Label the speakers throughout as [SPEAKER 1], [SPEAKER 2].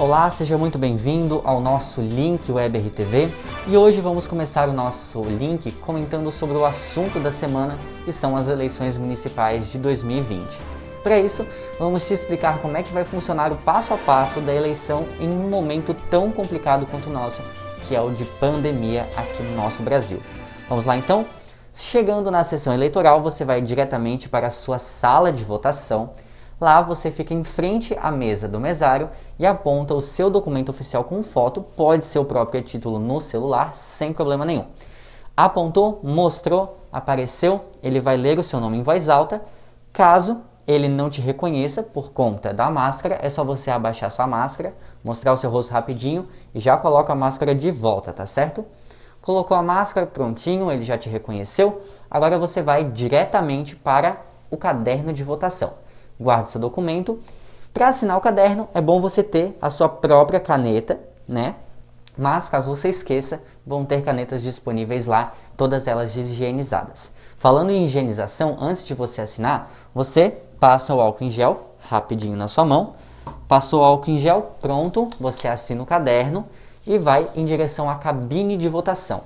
[SPEAKER 1] Olá, seja muito bem-vindo ao nosso Link Web RTV e hoje vamos começar o nosso link comentando sobre o assunto da semana, que são as eleições municipais de 2020. Para isso, vamos te explicar como é que vai funcionar o passo a passo da eleição em um momento tão complicado quanto o nosso, que é o de pandemia aqui no nosso Brasil. Vamos lá então? Chegando na sessão eleitoral, você vai diretamente para a sua sala de votação. Lá você fica em frente à mesa do mesário e aponta o seu documento oficial com foto, pode ser o próprio título no celular, sem problema nenhum. Apontou, mostrou, apareceu, ele vai ler o seu nome em voz alta. Caso ele não te reconheça por conta da máscara, é só você abaixar sua máscara, mostrar o seu rosto rapidinho e já coloca a máscara de volta, tá certo? Colocou a máscara, prontinho, ele já te reconheceu. Agora você vai diretamente para o caderno de votação. Guarde seu documento. Para assinar o caderno, é bom você ter a sua própria caneta, né? Mas, caso você esqueça, vão ter canetas disponíveis lá, todas elas higienizadas. Falando em higienização, antes de você assinar, você passa o álcool em gel rapidinho na sua mão. Passou o álcool em gel, pronto, você assina o caderno e vai em direção à cabine de votação.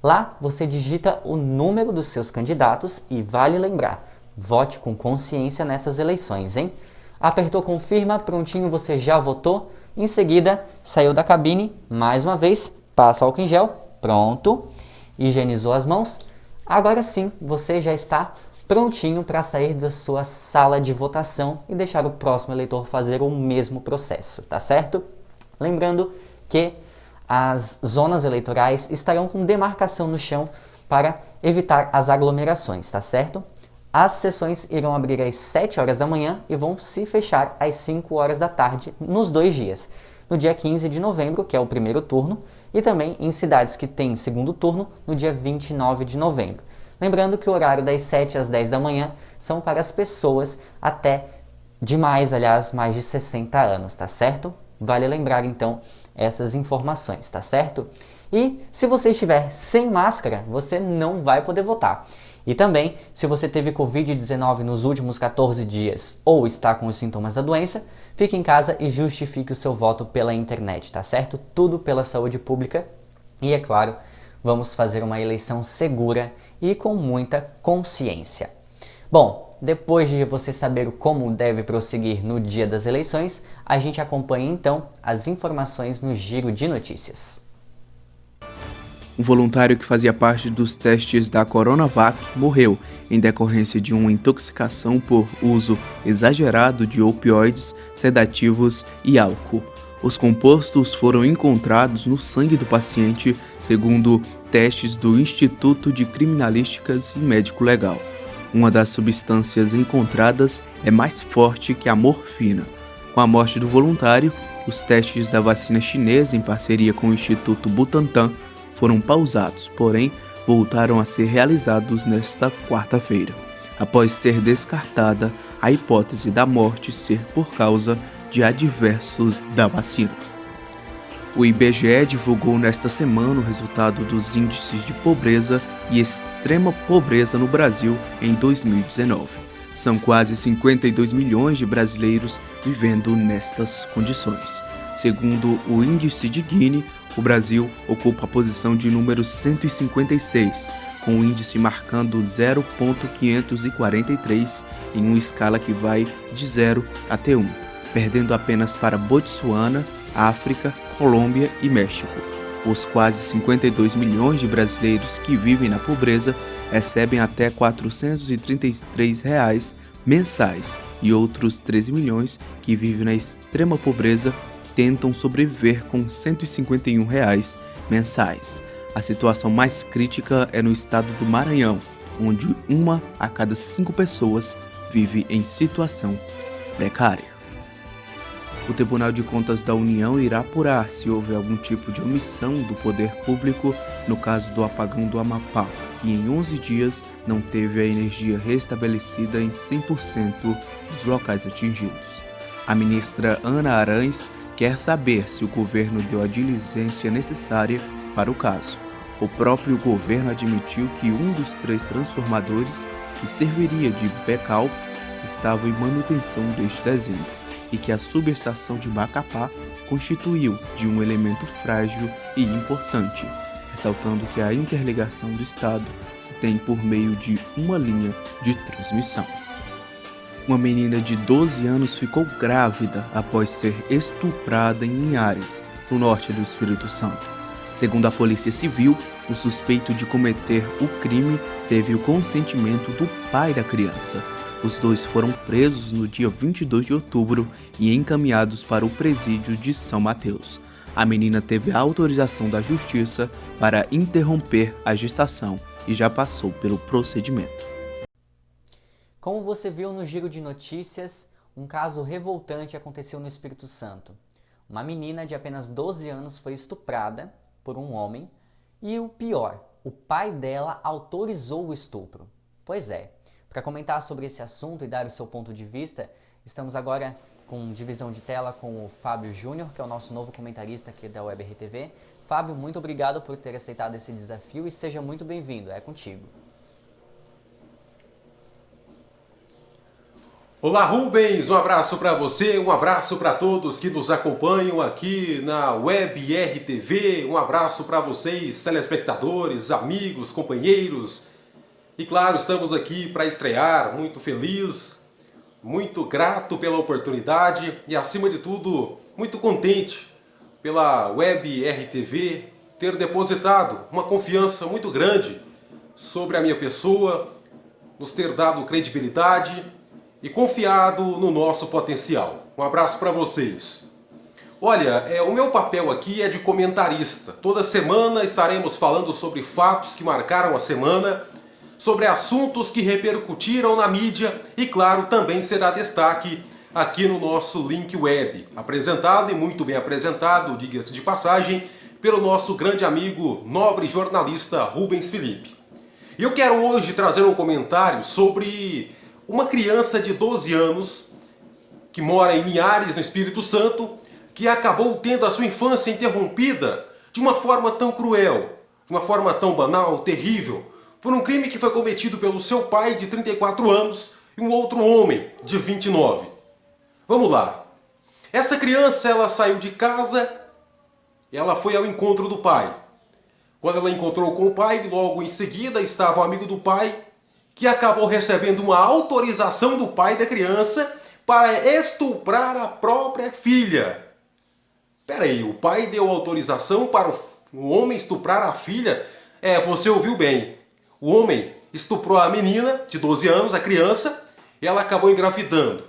[SPEAKER 1] Lá, você digita o número dos seus candidatos e vale lembrar, vote com consciência nessas eleições, hein? Apertou confirma, prontinho, você já votou. Em seguida, saiu da cabine, mais uma vez, passa o álcool em gel, pronto, higienizou as mãos. Agora sim, você já está prontinho para sair da sua sala de votação e deixar o próximo eleitor fazer o mesmo processo, tá certo? Lembrando que as zonas eleitorais estarão com demarcação no chão para evitar as aglomerações, tá certo? As sessões irão abrir às 7 horas da manhã e vão se fechar às 5 horas da tarde nos 2 dias. No dia 15 de novembro, que é o primeiro turno, e também em cidades que têm segundo turno, no dia 29 de novembro. Lembrando que o horário das 7 às 10 da manhã são para as pessoas mais de 60 anos, tá certo? Vale lembrar então essas informações, tá certo? E se você estiver sem máscara, você não vai poder votar. E também, se você teve Covid-19 nos últimos 14 dias ou está com os sintomas da doença, fique em casa e justifique o seu voto pela internet, tá certo? Tudo pela saúde pública e, é claro, vamos fazer uma eleição segura e com muita consciência. Bom, depois de você saber como deve prosseguir no dia das eleições, a gente acompanha então as informações no Giro de Notícias.
[SPEAKER 2] Um voluntário que fazia parte dos testes da Coronavac morreu em decorrência de uma intoxicação por uso exagerado de opioides, sedativos e álcool. Os compostos foram encontrados no sangue do paciente, segundo testes do Instituto de Criminalísticas e Médico Legal. Uma das substâncias encontradas é mais forte que a morfina. Com a morte do voluntário, os testes da vacina chinesa em parceria com o Instituto Butantan foram pausados, porém voltaram a ser realizados nesta quarta-feira, após ser descartada a hipótese da morte ser por causa de adversos da vacina. O IBGE divulgou nesta semana o resultado dos índices de pobreza e extrema pobreza no Brasil em 2019. São quase 52 milhões de brasileiros vivendo nestas condições. Segundo o índice de Gini, o Brasil ocupa a posição de número 156, com o índice marcando 0,543 em uma escala que vai de 0 até 1, perdendo apenas para Botsuana, África, Colômbia e México. Os quase 52 milhões de brasileiros que vivem na pobreza recebem até R$ 433 mensais e outros 13 milhões que vivem na extrema pobreza tentam sobreviver com R$ 151 mensais. A situação mais crítica é no estado do Maranhão, onde 1 a cada 5 pessoas vive em situação precária. O Tribunal de Contas da União irá apurar se houve algum tipo de omissão do poder público no caso do apagão do Amapá, que em 11 dias não teve a energia restabelecida em 100% dos locais atingidos. A ministra Ana Arães quer saber se o governo deu a diligência necessária para o caso. O próprio governo admitiu que um dos 3 transformadores que serviria de backup estava em manutenção desde dezembro e que a subestação de Macapá constituiu de um elemento frágil e importante, ressaltando que a interligação do Estado se tem por meio de uma linha de transmissão. Uma menina de 12 anos ficou grávida após ser estuprada em Linhares, no norte do Espírito Santo. Segundo a Polícia Civil, o suspeito de cometer o crime teve o consentimento do pai da criança. Os dois foram presos no dia 22 de outubro e encaminhados para o presídio de São Mateus. A menina teve a autorização da Justiça para interromper a gestação e já passou pelo procedimento.
[SPEAKER 1] Como você viu no giro de notícias, um caso revoltante aconteceu no Espírito Santo. Uma menina de apenas 12 anos foi estuprada por um homem e o pior, o pai dela autorizou o estupro. Pois é, para comentar sobre esse assunto e dar o seu ponto de vista, estamos agora com divisão de tela com o Fábio Júnior, que é o nosso novo comentarista aqui da WebRTV. Fábio, muito obrigado por ter aceitado esse desafio e seja muito bem-vindo, é contigo.
[SPEAKER 3] Olá Rubens, um abraço para você, um abraço para todos que nos acompanham aqui na WebRTV, um abraço para vocês, telespectadores, amigos, companheiros. E claro, estamos aqui para estrear, muito feliz, muito grato pela oportunidade e acima de tudo, muito contente pela WebRTV ter depositado uma confiança muito grande sobre a minha pessoa, nos ter dado credibilidade e confiado no nosso potencial. Um abraço para vocês. Olha, o meu papel aqui é de comentarista. Toda semana estaremos falando sobre fatos que marcaram a semana, sobre assuntos que repercutiram na mídia e, claro, também será destaque aqui no nosso link web, apresentado e muito bem apresentado, diga-se de passagem, pelo nosso grande amigo, nobre jornalista Rubens Felipe. E eu quero hoje trazer um comentário sobre uma criança de 12 anos que mora em Linhares, no Espírito Santo, que acabou tendo a sua infância interrompida de uma forma tão cruel, de uma forma tão banal, terrível, por um crime que foi cometido pelo seu pai de 34 anos e um outro homem de 29. Vamos lá. Essa criança, ela saiu de casa e ela foi ao encontro do pai. Quando ela encontrou com o pai, logo em seguida estava o amigo do pai, que acabou recebendo uma autorização do pai da criança para estuprar a própria filha. Peraí, o pai deu autorização para o homem estuprar a filha? Você ouviu bem. O homem estuprou a menina de 12 anos, a criança, e ela acabou engravidando.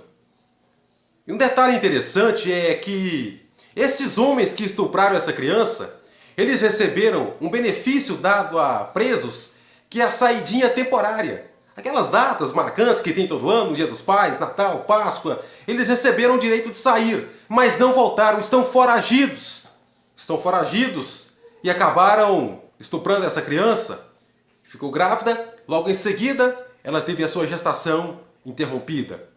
[SPEAKER 3] E um detalhe interessante é que esses homens que estupraram essa criança, eles receberam um benefício dado a presos, que é a saidinha temporária. Aquelas datas marcantes que tem todo ano, Dia dos Pais, Natal, Páscoa, eles receberam o direito de sair, mas não voltaram, estão foragidos. Estão foragidos e acabaram estuprando essa criança. Ficou grávida, logo em seguida ela teve a sua gestação interrompida.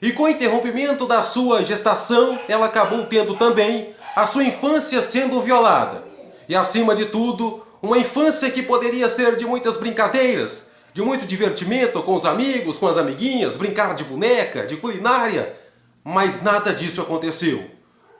[SPEAKER 3] E com o interrompimento da sua gestação, ela acabou tendo também a sua infância sendo violada. E acima de tudo, uma infância que poderia ser de muitas brincadeiras, de muito divertimento com os amigos, com as amiguinhas, brincar de boneca, de culinária. Mas nada disso aconteceu.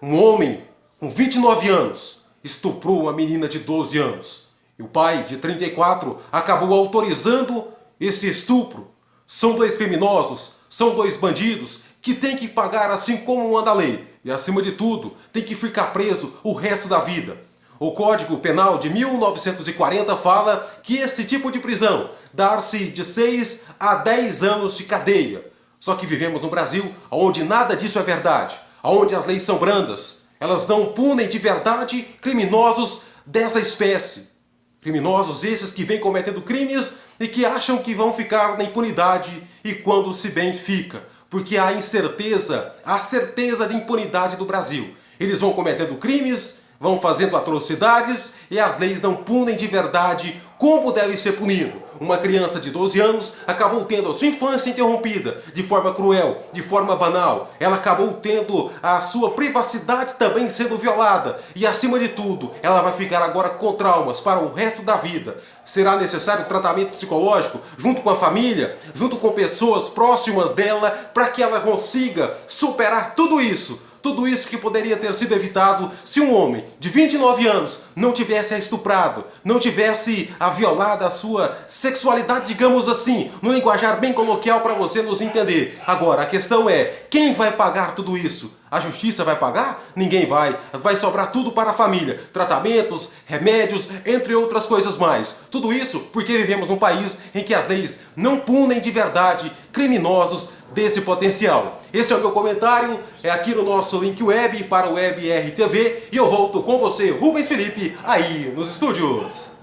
[SPEAKER 3] Um homem com 29 anos estuprou uma menina de 12 anos. E o pai, de 34, acabou autorizando esse estupro. São dois criminosos, são dois bandidos que têm que pagar assim como manda a lei. E acima de tudo, tem que ficar preso o resto da vida. O Código Penal de 1940 fala que esse tipo de prisão dá-se de 6 a 10 anos de cadeia. Só que vivemos no Brasil onde nada disso é verdade, onde as leis são brandas. Elas não punem de verdade criminosos dessa espécie. Criminosos esses que vêm cometendo crimes e que acham que vão ficar na impunidade e quando se bem fica. Porque há incerteza, a certeza de impunidade do Brasil. Eles vão cometendo crimes, vão fazendo atrocidades e as leis não punem de verdade como deve ser punido. Uma criança de 12 anos acabou tendo a sua infância interrompida de forma cruel, de forma banal. Ela acabou tendo a sua privacidade também sendo violada. E acima de tudo, ela vai ficar agora com traumas para o resto da vida. Será necessário tratamento psicológico junto com a família, junto com pessoas próximas dela, para que ela consiga superar tudo isso. Tudo isso que poderia ter sido evitado se um homem de 29 anos não tivesse a estuprado, não tivesse a violado a sua sexualidade, digamos assim, no linguajar bem coloquial para você nos entender. Agora, a questão é, quem vai pagar tudo isso? A justiça vai pagar? Ninguém vai. Vai sobrar tudo para a família. Tratamentos, remédios, entre outras coisas mais. Tudo isso porque vivemos num país em que as leis não punem de verdade criminosos desse potencial. Esse é o meu comentário, é aqui no nosso link web para o Web RTV e eu volto com você, Rubens Felipe, aí nos estúdios.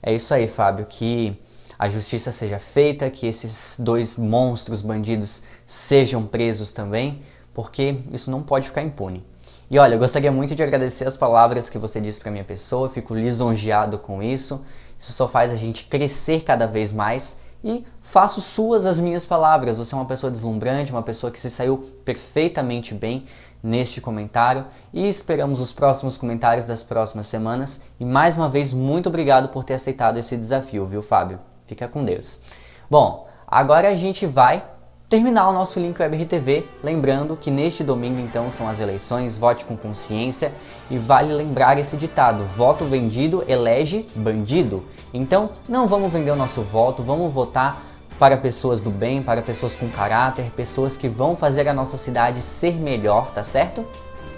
[SPEAKER 1] É isso aí, Fábio, que a justiça seja feita, que esses dois monstros bandidos sejam presos também, porque isso não pode ficar impune. E olha, eu gostaria muito de agradecer as palavras que você disse para minha pessoa, eu fico lisonjeado com isso. Isso só faz a gente crescer cada vez mais e faço suas as minhas palavras. Você é uma pessoa deslumbrante, uma pessoa que se saiu perfeitamente bem neste comentário e esperamos os próximos comentários das próximas semanas. E mais uma vez, muito obrigado por ter aceitado esse desafio, viu, Fábio? Fica com Deus. Bom, agora a gente vai terminar o nosso link Web RTV, lembrando que neste domingo então são as eleições, vote com consciência e vale lembrar esse ditado, voto vendido elege bandido. Então não vamos vender o nosso voto, vamos votar para pessoas do bem, para pessoas com caráter, pessoas que vão fazer a nossa cidade ser melhor, tá certo?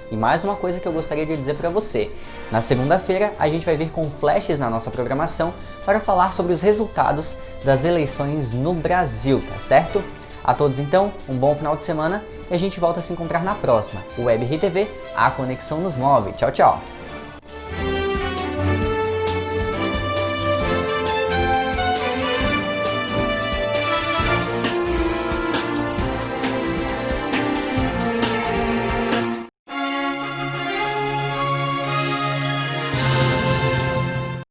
[SPEAKER 1] E mais uma coisa que eu gostaria de dizer para você, na segunda-feira a gente vai vir com flashes na nossa programação para falar sobre os resultados das eleições no Brasil, tá certo? A todos então, um bom final de semana e a gente volta a se encontrar na próxima. O Web RTV, a conexão nos move. Tchau, tchau!